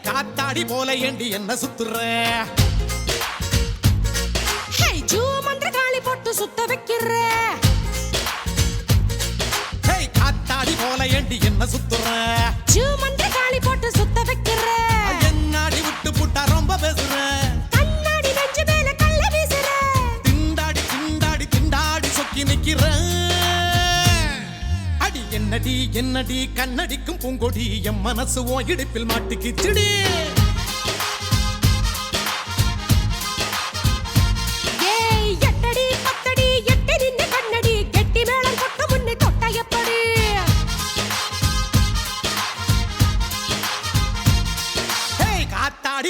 காத்தாடி போல ஏண்டி என்ன சுத்துற மந்திரகாளி போட்டு சுத்த வைக்கிற காத்தாடி போல ஏண்டி என்ன சுத்துற மந்திரகாளி போட்டு சுத்த வைக்கிற என்னாடி விட்டு புட்டா ரொம்ப பேசுற கண்ணாடி நெஞ்சு மேல கள்ள வீசுற திண்டாடி திண்டாடி திண்டாடி சொக்கி நிக்கிற அடி என்னடி என்னடி கண்ணடிக்கும் பூங்கொடி என் மனசு ஓ இடுப்பில் மாட்டுக்கிச்சுடி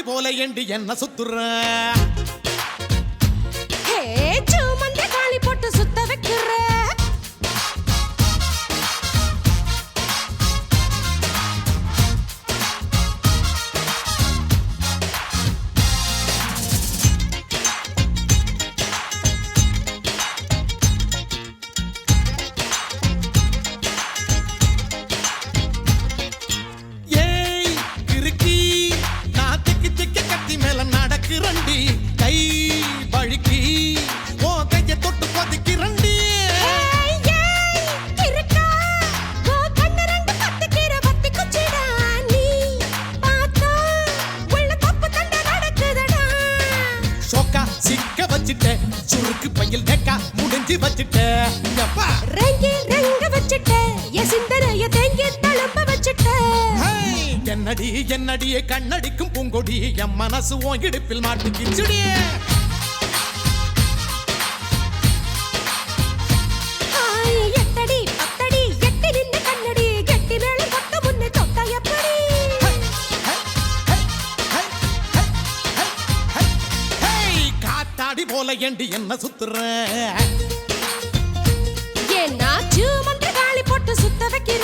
போல ஏண்டி என்ன சுத்துற மந்திரகாளி போட்டு சுத்த வைக்கிற கை வழுக்கி ஓ கைய தொட்டு கொதிக்கிறண்டி சோக்கா சிக்க வச்சிட்ட சுருக்கு பையில் டேக்கா முடிஞ்சு வச்சிட்ட என்னடி என்னடியே கண்ணடிக்கும் பூங்கொடி என் மனசு உன் இடுப்பில் மாட்டுக்கிச்சுடி காத்தாடி போல ஏண்டி என்ன சுத்துற மந்திரகாளி போட்டு சுத்த வைக்கிற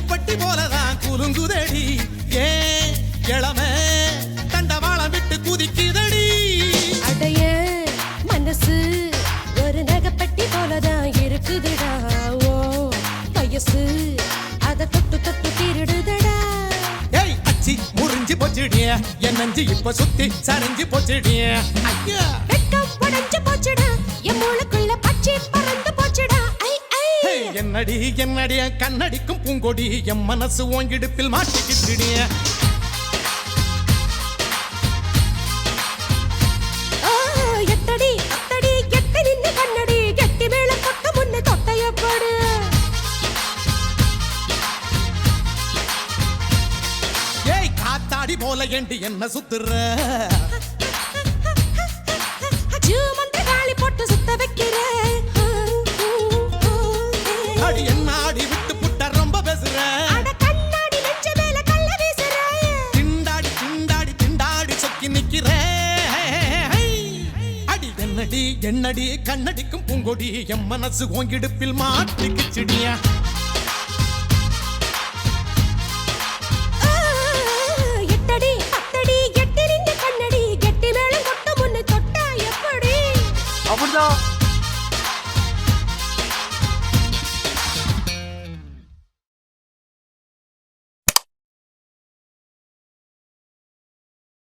பட்டி போலதான் குலுங்குதடி ஏன் இளமை தண்டவாளம் விட்டு குதிக்குதடி அடைய மனசு ஒரு நகைப்பட்டி போலதான் இருக்குதுடா ஓ வயசு அத தொட்டு தொட்டு திருடுதடா ஏய் அச்சி முறிஞ்சு போச்சுடிய என் நஞ்சு இப்ப சுத்தி சரிஞ்சு போச்சுடிய ஐயா வெட்கம் உடைஞ்சு போச்சுடா என் மூளைக்குள்ள பச்சை பறந்து போச்சுடா என்னடி என்னடிய கண்ணடிக்கும் பூங்கொடி என் மனசு உன் இடுப்பில் மாட்டிக்கிட்டுடிய எத்தடி அத்தடி எட்டி நின்னு கண்ணடி கெட்டி மேல கொட்ட முன்ன தொட்டைய போடு ஏய் காத்தாடி போல ஏண்டி என்ன சுத்துற மந்திரகாளி போட்டு சுத்த வைக்கிற என்னாடி விட்டு புட்ட ரொம்ப பேசுற கண்ணாடி நெஞ்ச மேல கள்ள வீசுற திண்டாடி திண்டாடி திண்டாடி சொக்கி நிக்கிற அடி என்னடி என்னடி கண்ணடிக்கும் பூங்கொடி என் மனசு உன் இடுப்பில் மாட்டிக்கிச்சுடியா